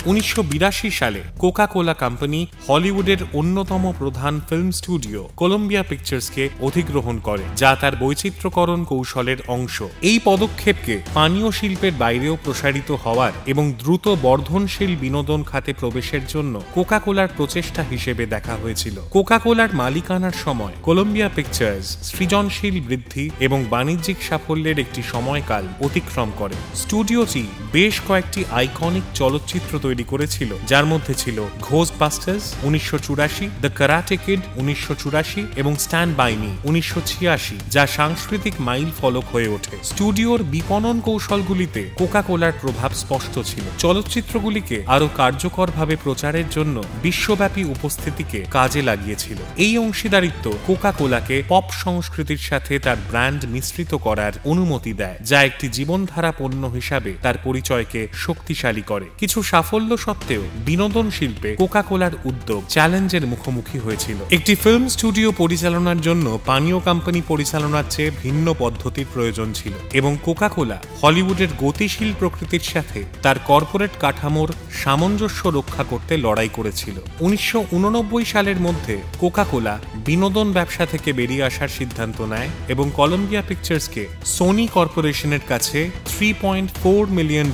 1982 সালে কোকা কোলা কোম্পানি হলিউডের অন্যতম প্রধান ফিল্ম স্টুডিও কলম্বিয়া পিকচার্সকে অধিগ্রহণ করে, যা তার বৈচিত্র্যকরণ কৌশলের অংশ। এই পদক্ষেপকে পানীয় শিল্পের বাইরেও প্রসারিত হওয়ার এবং দ্রুত বর্ধনশীল বিনোদন খাতে প্রবেশের জন্য কোকা কোলার প্রচেষ্টা হিসেবে দেখা হয়েছিল। কোকা কোলার মালিকানার সময় কলম্বিয়া পিকচার্স সৃজনশীল বৃদ্ধি এবং বাণিজ্যিক সাফল্যের একটি সময়কাল অতিক্রম করে। স্টুডিওটি বেশ কয়েকটি আইকনিক চলচ্চিত্র তৈরি করেছিল, যার মধ্যে ছিল ঘোস্টবাস্টার্স 1984, দ্য কারাটে কিড 1984 এবং স্ট্যান্ড বাই মি 1986, যা সাংস্কৃতিক মাইল ফলক হয়ে ওঠে। স্টুডিওর বিপণন কৌশলগুলিতে কোকা কোলার প্রভাব স্পষ্ট ছিল। চলচ্চিত্রগুলিকে আরও কার্যকরভাবে প্রচারের জন্য বিশ্বব্যাপী উপস্থিতিকে কাজে লাগিয়েছিল। এই অংশীদারিত্ব কোকা কোলাকে পপ সংস্কৃতির সাথে তার ব্র্যান্ড মিশ্রিত করার অনুমতি দেয়, যা একটি জীবনধারা পণ্য হিসাবে তার পরিচয়কে শক্তিশালী করে। কিছু সাফল্য সত্ত্বেও বিনোদন শিল্পে কোকা কোলার উদ্যোগ চ্যালেঞ্জের মুখোমুখি হয়েছিল। একটি ফিল্ম স্টুডিও পরিচালনার জন্য পানীয় কোম্পানি পরিচালনার চেয়ে ভিন্ন পদ্ধতির প্রয়োজন ছিল, এবং কোকা কোলা হলিউডের গতিশীল প্রকৃতির সাথে তার কর্পোরেট কাঠামোর সামঞ্জস্য রক্ষা করতে লড়াই করেছিল। 1989 সালের মধ্যে কোকা কোলা বিনোদন ব্যবসা থেকে বেরিয়ে আসার সিদ্ধান্ত নেয় এবং কলম্বিয়া পিকচার্সকে সোনি কর্পোরেশনের কাছে $3.4 মিলিয়ন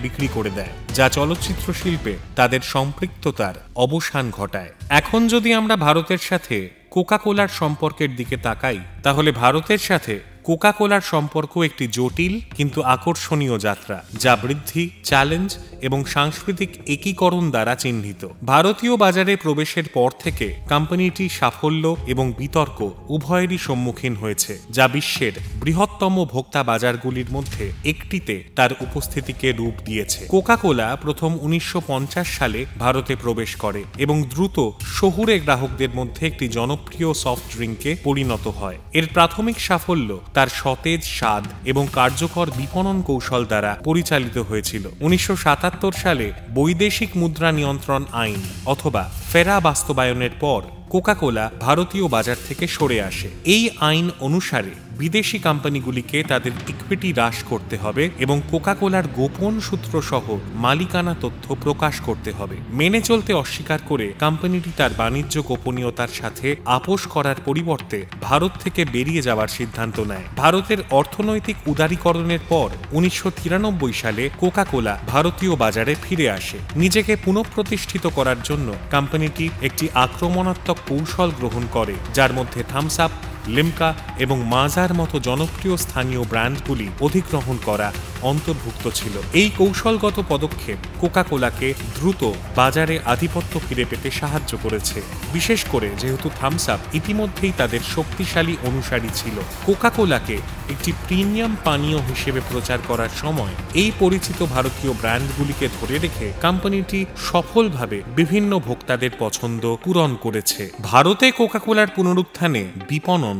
বিক্রি করে দেয়, যা চলচ্চিত্র শিল্পে তাদের সম্পৃক্ততার অবসান ঘটায়। এখন যদি আমরা ভারতের সাথে কোকা কোলার সম্পর্কের দিকে তাকাই, তাহলে ভারতের সাথে কোকা কোলার সম্পর্ক একটি জটিল কিন্তু আকর্ষণীয় যাত্রা, যা বৃদ্ধি, চ্যালেঞ্জ এবং সাংস্কৃতিক একীকরণ দ্বারা চিহ্নিত। ভারতীয় বাজারে প্রবেশের পর থেকে কোম্পানিটি সাফল্য এবং বিতর্ক উভয়েরই সম্মুখীন হয়েছে, যা বিশ্বের বৃহত্তম ভোক্তা বাজারগুলির মধ্যে একটিতে তার উপস্থিতিকে রূপ দিয়েছে। কোকা কোলা প্রথম 1950 সালে ভারতে প্রবেশ করে এবং দ্রুত শহুরে গ্রাহকদের মধ্যে একটি জনপ্রিয় সফট ড্রিঙ্কে পরিণত হয়। এর প্রাথমিক সাফল্য তার সতেজ স্বাদ এবং কার্যকর বিপণন কৌশল দ্বারা পরিচালিত হয়েছিল। 1977 সালে বৈদেশিক মুদ্রা নিয়ন্ত্রণ আইন অথবা ফেরা বাস্তবায়নের পর কোকা কোলা ভারতীয় বাজার থেকে সরে আসে। এই আইন অনুসারে বিদেশি কোম্পানিগুলিকে তাদের ইকুইটি হ্রাস করতে হবে এবং কোকা কোলার গোপন সূত্র সহ মালিকানা তথ্য প্রকাশ করতে হবে। মেনে চলতে অস্বীকার করে কোম্পানিটি তার বাণিজ্য গোপনীয়তার সাথে আপোষ করার পরিবর্তে ভারত থেকে বেরিয়ে যাওয়ার সিদ্ধান্ত নেয়। ভারতের অর্থনৈতিক উদারীকরণের পর 1993 সালে কোকা কোলা ভারতীয় বাজারে ফিরে আসে। নিজেকে পুনঃপ্রতিষ্ঠিত করার জন্য কোম্পানিটি একটি আক্রমণাত্মক কৌশল গ্রহণ করে, যার মধ্যে থামস আপ, লিমকা এবং মাজার মতো জনপ্রিয় স্থানীয় ব্র্যান্ডগুলি অধিগ্রহণ করা অন্তর্ভুক্ত ছিল। এই কৌশলগত পদক্ষেপ কোকা কোলাকে দ্রুত বাজারে আধিপত্য ফিরে পেতে সাহায্য করেছে, বিশেষ করে যেহেতু থামস আপ ইতিমধ্যেই তাদের শক্তিশালী অনুসারী ছিল। কোকা কোলাকে একটি প্রিমিয়াম পানীয় হিসেবে প্রচার করার সময় এই পরিচিত ভারতীয় ব্র্যান্ডগুলিকে ধরে রেখে কোম্পানিটি সফলভাবে বিভিন্ন ভোক্তাদের পছন্দ পূরণ করেছে। ভারতে কোকা কোলার পুনরুত্থানে বিপণন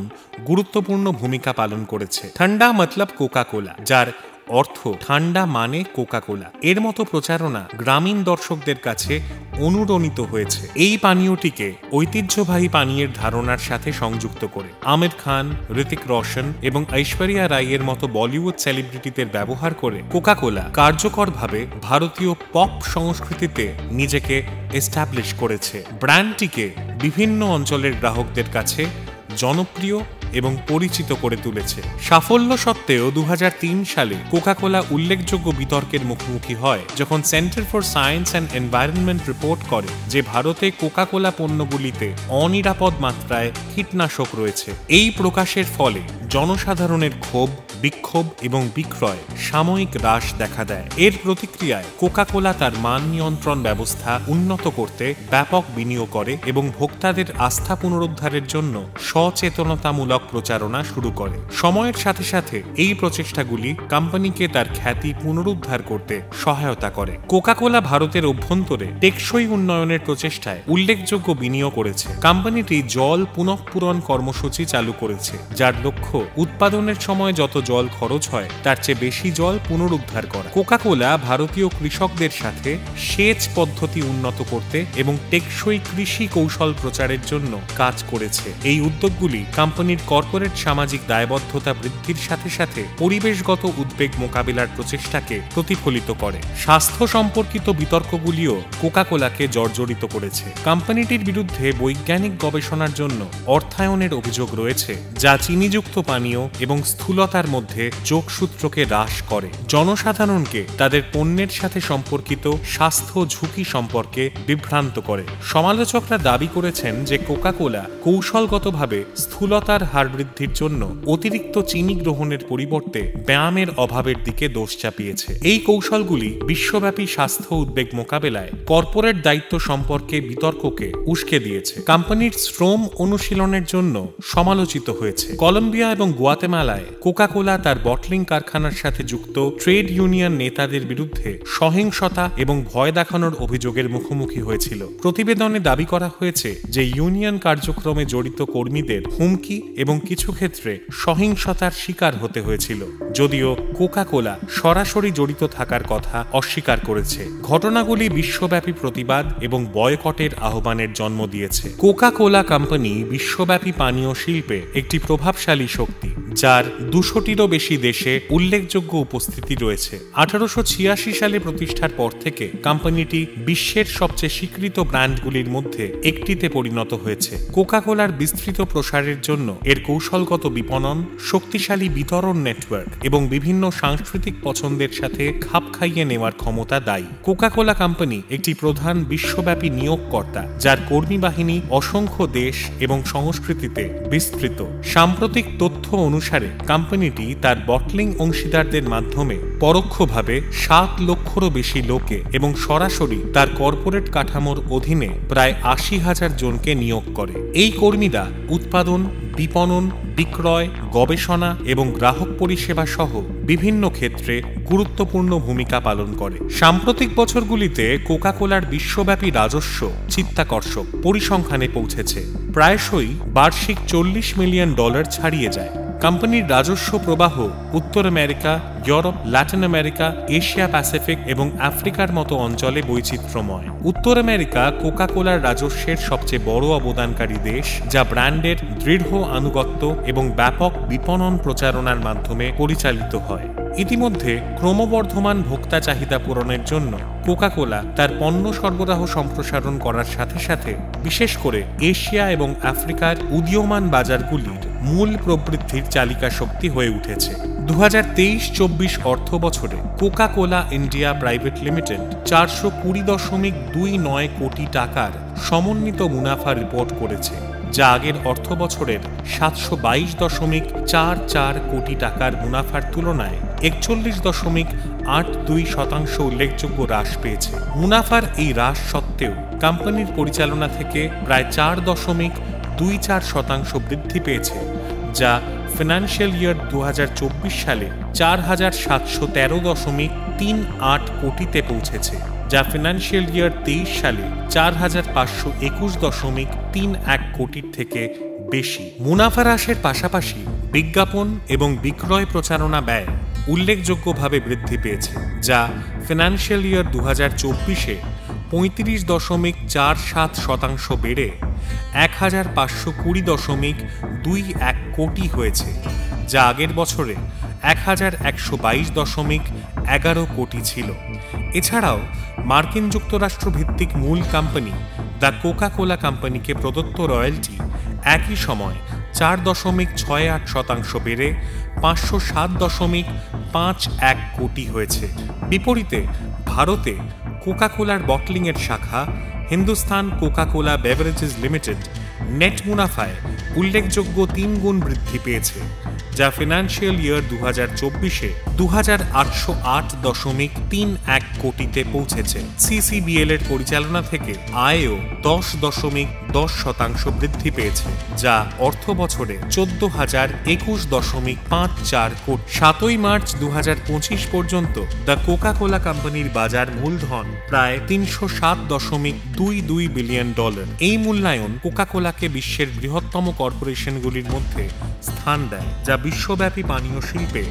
গুরুত্বপূর্ণ ভূমিকা পালন করেছে। ঠান্ডা মতলব কোকা কোলা, যার অর্থ ঠান্ডা মানে কোকা কোলা, এর মতো প্রচারণা গ্রামীণ দর্শকদের কাছে অনুরণিত হয়েছে। এই পানীয়টিকে ঐতিহ্যবাহী পানীয়ের ধারণার সাথে সংযুক্ত করে আমির খান, ঋতিক রোশন এবং ঐশ্বরিয়া রাইয়ের মতো বলিউড সেলিব্রিটিদের ব্যবহার করে কোকা কোলা কার্যকরভাবে ভারতীয় পপ সংস্কৃতিতে নিজেকে এস্টাবলিশ করেছে। ব্র্যান্ডটিকে বিভিন্ন অঞ্চলের গ্রাহকদের কাছে জনপ্রিয় এবং পরিচিত করে তুলেছে। সাফল্য সত্ত্বেও 2003 সালে কোকা কোলা উল্লেখযোগ্য বিতর্কের মুখোমুখি হয়, যখন centre for science and environment report করে যে ভারতে কোকা কোলা পণ্যগুলিতে অনিরাপদ মাত্রায় কীটনাশক রয়েছে। এই প্রকাশের ফলে জনসাধারণের ক্ষোভ, বিক্ষোভ এবং বিক্রয় সাময়িক হ্রাস দেখা দেয়। এর প্রতিক্রিয়ায় কোকা কোলা তার মান নিয়ন্ত্রণ ব্যবস্থা উন্নত করতে ব্যাপক বিনিয়োগ করে এবং ভোক্তাদের আস্থা পুনরুদ্ধারের জন্য সচেতনতামূলক প্রচারণা শুরু করে। সময়ের সাথে সাথে এই প্রচেষ্টাগুলি কোম্পানিকে তার খ্যাতি পুনরুদ্ধার করতে সহায়তা করে। কোকা কোলা ভারতের অভ্যন্তরে টেকসই উন্নয়নের প্রচেষ্টায় উল্লেখযোগ্য বিনিয়োগ করেছে। কোম্পানিটি জল পুনঃপূরণ কর্মসূচি চালু করেছে, যার লক্ষ্য উৎপাদনের সময় যত জল জল খরচ হয় তার চেয়ে বেশি জল পুনরুদ্ধার করা। কোকা কোলা ভারতীয় কৃষকদের সাথে সেচ পদ্ধতি উন্নত করতে এবং টেকসই কৃষি কৌশল প্রচারের জন্য কাজ করেছে। এই উদ্যোগগুলি কোম্পানির কর্পোরেট সামাজিক দায়বদ্ধতা বৃদ্ধির সাথে সাথে পরিবেশগত উদ্বেগ মোকাবিলার প্রচেষ্টাকে প্রতিফলিত করে। স্বাস্থ্য সম্পর্কিত বিতর্কগুলিও কোকা কোলাকে জর্জরিত করেছে। কোম্পানিটির বিরুদ্ধে বৈজ্ঞানিক গবেষণার জন্য অর্থায়নের অভিযোগ রয়েছে, যা চিনিযুক্ত পানীয় এবং স্থূলতার মধ্যে যোগসূত্রকে হ্রাস করে, জনসাধারণকে তাদের পণ্যের সাথে সম্পর্কিত স্বাস্থ্য ঝুঁকি সম্পর্কে বিভ্রান্ত করে। সমালোচকরা দাবি করেছেন যে কোকা কোলা কৌশলগতভাবে স্থূলতার হার বৃদ্ধির জন্য অতিরিক্ত চিনি গ্রহণের পরিবর্তে ব্যায়ামের অভাবের দিকে দোষ চাপিয়েছে। এই কৌশলগুলি বিশ্বব্যাপী স্বাস্থ্য উদ্বেগ মোকাবেলায় কর্পোরেট দায়িত্ব সম্পর্কে বিতর্ককে উস্কে দিয়েছে। কোম্পানির শ্রম অনুশীলনের জন্য সমালোচিত হয়েছে। কলম্বিয়া এবং গুয়াতেমালায় কোকা কোলা তার বটলিং কারখানার সাথে যুক্ত ট্রেড ইউনিয়ন নেতাদের বিরুদ্ধে সহিংসতা এবং ভয় দেখানোর অভিযোগের মুখোমুখি হয়েছিল। প্রতিবেদনে দাবি করা হয়েছে যে ইউনিয়ন কার্যক্রমে জড়িত কর্মীদের হুমকি এবং কিছু ক্ষেত্রে সহিংসতার শিকার হতে হয়েছিল, যদিও কোকা কোলা সরাসরি জড়িত থাকার কথা অস্বীকার করেছে। ঘটনাগুলি বিশ্বব্যাপী প্রতিবাদ এবং বয়কটের আহ্বানের জন্ম দিয়েছে। কোকা কোলা কোম্পানি বিশ্বব্যাপী পানীয় শিল্পে একটি প্রভাবশালী শক্তি, যার 200টিরও বেশি দেশে উল্লেখযোগ্য উপস্থিতি রয়েছে। 1886 সালে প্রতিষ্ঠার পর থেকে কোম্পানিটি বিশ্বের সবচেয়ে স্বীকৃত ব্র্যান্ডগুলির মধ্যে একটিতে পরিণত হয়েছে। কোকা কোলার বিস্তৃত প্রসারের জন্য এর কৌশলগত বিপণন, শক্তিশালী বিতরণ নেটওয়ার্ক এবং বিভিন্ন সাংস্কৃতিক পছন্দের সাথে খাপ খাইয়ে নেওয়ার ক্ষমতা দায়ী। কোকা কোলা কোম্পানি একটি প্রধান বিশ্বব্যাপী নিয়োগকর্তা, যার কর্মী বাহিনী অসংখ্য দেশ এবং সংস্কৃতিতে বিস্তৃত। সাম্প্রতিক তথ্য অনুসারে কোম্পানিটি তার বটলিং অংশীদারদের মাধ্যমে পরোক্ষভাবে 7 লক্ষেরও বেশি লোকে এবং সরাসরি তার কর্পোরেট কাঠামোর অধীনে প্রায় 80,000 জনকে নিয়োগ করে। এই কর্মীরা উৎপাদন, বিপণন, বিক্রয়, গবেষণা এবং গ্রাহক পরিষেবা সহ বিভিন্ন ক্ষেত্রে গুরুত্বপূর্ণ ভূমিকা পালন করে। সাম্প্রতিক বছরগুলিতে কোকা কোলার বিশ্বব্যাপী রাজস্ব চিত্তাকর্ষক পরিসংখ্যানে পৌঁছেছে। প্রায়শই বার্ষিক $40 মিলিয়ন ছাড়িয়ে যায়। কোম্পানির রাজস্ব প্রবাহ উত্তর America, Europe, Latin America, Asia Pacific এবং আফ্রিকার মতো অঞ্চলে বৈচিত্র্যময়। উত্তর আমেরিকা কোকা কোলার রাজস্বের সবচেয়ে বড় অবদানকারী দেশ, যা ব্র্যান্ডের দৃঢ় আনুগত্য এবং ব্যাপক বিপণন প্রচারণার মাধ্যমে পরিচালিত হয়। ইতিমধ্যে ক্রমবর্ধমান ভোক্তা চাহিদা পূরণের জন্য কোকা কোলা তার পণ্য সরবরাহ সম্প্রসারণ করার সাথে সাথে বিশেষ করে এশিয়া এবং আফ্রিকার উদীয়মান বাজারগুলির মূল প্রবৃদ্ধির চালিকা শক্তি হয়ে উঠেছে। 2023-24 অর্থ বছরে Coca Cola India private limited 420.29 crore টাকার সমন্বিত মুনাফা রিপোর্ট করেছে, যা আগের অর্থ বছরের 722.44 কোটি টাকার মুনাফার তুলনায় 41.82% উল্লেখযোগ্য হ্রাস পেয়েছে। মুনাফার এই হ্রাস সত্ত্বেও কোম্পানির পরিচালনা থেকে প্রায় 4.24% বৃদ্ধি পেয়েছে, যা ফিনান্সিয়াল ইয়ার 2024 সালে 4713.38 কোটিতে পৌঁছেছে, যা ফিনান্সিয়াল ইয়ার 23 সালে 4521.31 কোটির থেকে বেশি। মুনাফা হ্রাসের পাশাপাশি বিজ্ঞাপন এবং বিক্রয় প্রচারণা ব্যয় উল্লেখযোগ্যভাবে বৃদ্ধি পেয়েছে, যা ফিনান্সিয়াল ইয়ার 2024-এ 35.47% বেড়ে 1520.21 কোটি হয়েছে, যা আগের বছরে 1122.11 কোটি ছিল। এছাড়াও মার্কিন যুক্তরাষ্ট্র ভিত্তিক মূল কোম্পানি দ্য কোকা কোলা কোম্পানিকে প্রদত্ত রয়্যালটি একই সময় 4.68% বেড়ে 507.51 কোটি হয়েছে। বিপরীতে ভারতে কোকা কোলার বটলিংয়ের শাখা Hindustan Coca Cola Beverages Limited net মুনাফায় উল্লেখযোগ্য 3 গুণ বৃদ্ধি পেয়েছে, যা ফিনান্সিয়াল ইয়ার 2024-এ 2808.31 কোটিতে পৌঁছেছে। সিসিবিএল এর পরিচালনা থেকে আয়ও 10.10% বৃদ্ধি পেয়েছে, যা অর্থ বছরে 14,021.54 কোটি। 7 মার্চ 2025 পর্যন্ত দ্য কোকা কোলা কোম্পানির বাজার মূলধন প্রায় $307.22 বিলিয়ন। এই মূল্যায়ন কোকা কোলাকে বিশ্বের বৃহত্তম কর্পোরেশনগুলির মধ্যে স্থান দেয়, যা বিশ্বব্যাপী পানীয় শিল্পে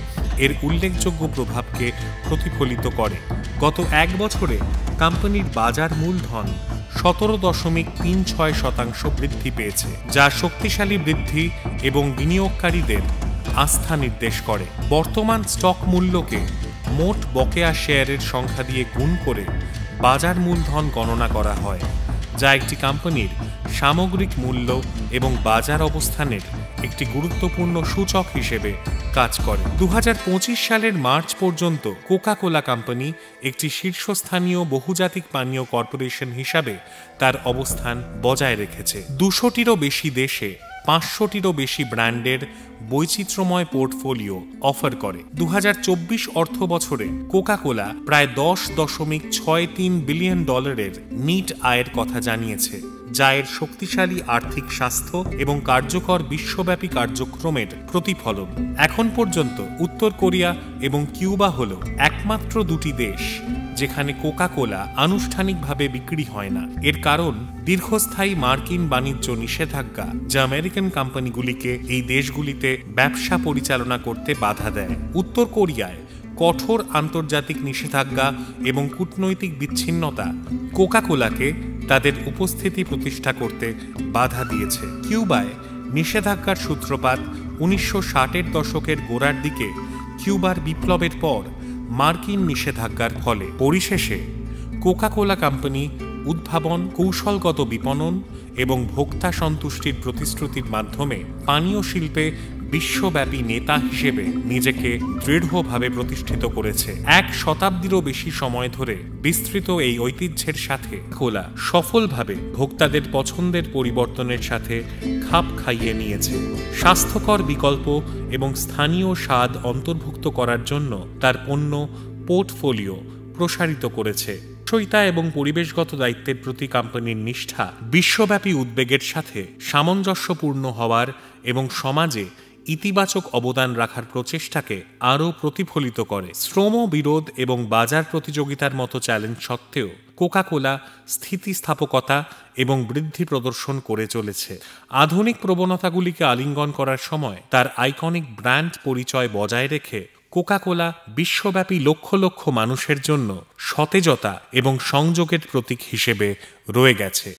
এর উল্লেখযোগ্য প্রভাবকে প্রতিফলিত করে। গত এক বছরে কোম্পানির বাজার মূলধন 17.36% বৃদ্ধি পেয়েছে, যা শক্তিশালী বৃদ্ধি এবং বিনিয়োগকারীদের আস্থা নির্দেশ করে। বর্তমান স্টক মূল্যকে মোট বকেয়া শেয়ারের সংখ্যা দিয়ে গুণ করে বাজার মূলধন গণনা করা হয়, যা একটি কোম্পানির সামগ্রিক মূল্য এবং বাজার অবস্থানের একটি গুরুত্বপূর্ণ সূচক হিসেবে কাজ করে। 2025 সালের মার্চ পর্যন্ত কোকা কোলা কোম্পানি একটি শীর্ষস্থানীয় বহুজাতিক পানীয় কর্পোরেশন হিসাবে তার অবস্থান বজায় রেখেছে। 200টিরও বেশি দেশে 500টিরও বেশি ব্র্যান্ডের বৈচিত্র্যময় পোর্টফোলিও অফার করে। 2024 অর্থ বছরে কোকা কোলা প্রায় $10.63 বিলিয়ন নিট আয়ের কথা জানিয়েছে, যা এর শক্তিশালী আর্থিক স্বাস্থ্য এবং কার্যকর বিশ্বব্যাপী কার্যক্রমের প্রতিফলন। এখন পর্যন্ত উত্তর কোরিয়া এবং কিউবা হল একমাত্র দুটি দেশ যেখানে কোকা কোলা আনুষ্ঠানিকভাবে বিক্রি হয় না। এর কারণ দীর্ঘস্থায়ী মার্কিন বাণিজ্য নিষেধাজ্ঞা, যা আমেরিকান কোম্পানিগুলিকে এই দেশগুলিতে ব্যবসা পরিচালনা করতে বাধা দেয়। উত্তর কোরিয়ায় কঠোর আন্তর্জাতিক নিষেধাজ্ঞা এবং কূটনৈতিক বিচ্ছিন্নতা কোকা কোলাকে তাদের উপস্থিতি প্রতিষ্ঠা করতে বাধা দিয়েছে। কিউবায় নিষেধাজ্ঞার সূত্রপাত 1960-এর দশকের গোড়ার দিকে কিউবার বিপ্লবের পর মার্কিন নিষেধাজ্ঞার ফলে। পরিশেষে কোকা কোলা কোম্পানি উদ্ভাবন, কৌশলগত বিপণন এবং ভোক্তা সন্তুষ্টির প্রতিশ্রুতির মাধ্যমে পানীয় শিল্পে বিশ্বব্যাপী নেতা হিসেবে নিজেকে দৃঢ়ভাবে প্রতিষ্ঠিত করেছে। 1 শতাব্দীরও বেশি সময় ধরে বিস্তৃত এই ঐতিহ্যের সাথে কোলা সফলভাবে ভোক্তাদের পছন্দের পরিবর্তনের সাথে খাপ খাইয়ে নিয়েছে। স্বাস্থ্যকর বিকল্প এবং স্থানীয় স্বাদ অন্তর্ভুক্ত করার জন্য তার পণ্য পোর্টফোলিও প্রসারিত করেছে। সইতা এবং পরিবেশগত দায়িত্বের প্রতি কোম্পানির নিষ্ঠা বিশ্বব্যাপী উদ্বেগের সাথে সামঞ্জস্যপূর্ণ হওয়ার এবং সমাজে ইতিবাচক অবদান রাখার প্রচেষ্টাকে আরও প্রতিফলিত করে। শ্রম বিরোধ এবং বাজার প্রতিযোগিতার মতো চ্যালেঞ্জ সত্ত্বেও কোকা কোলা স্থিতিস্থাপকতা এবং বৃদ্ধি প্রদর্শন করে চলেছে। আধুনিক প্রবণতাগুলিকে আলিঙ্গন করার সময় তার আইকনিক ব্র্যান্ড পরিচয় বজায় রেখে কোকা কোলা বিশ্বব্যাপী লক্ষ লক্ষ মানুষের জন্য সতেজতা এবং সংযোগের প্রতীক হিসেবে রয়ে গেছে।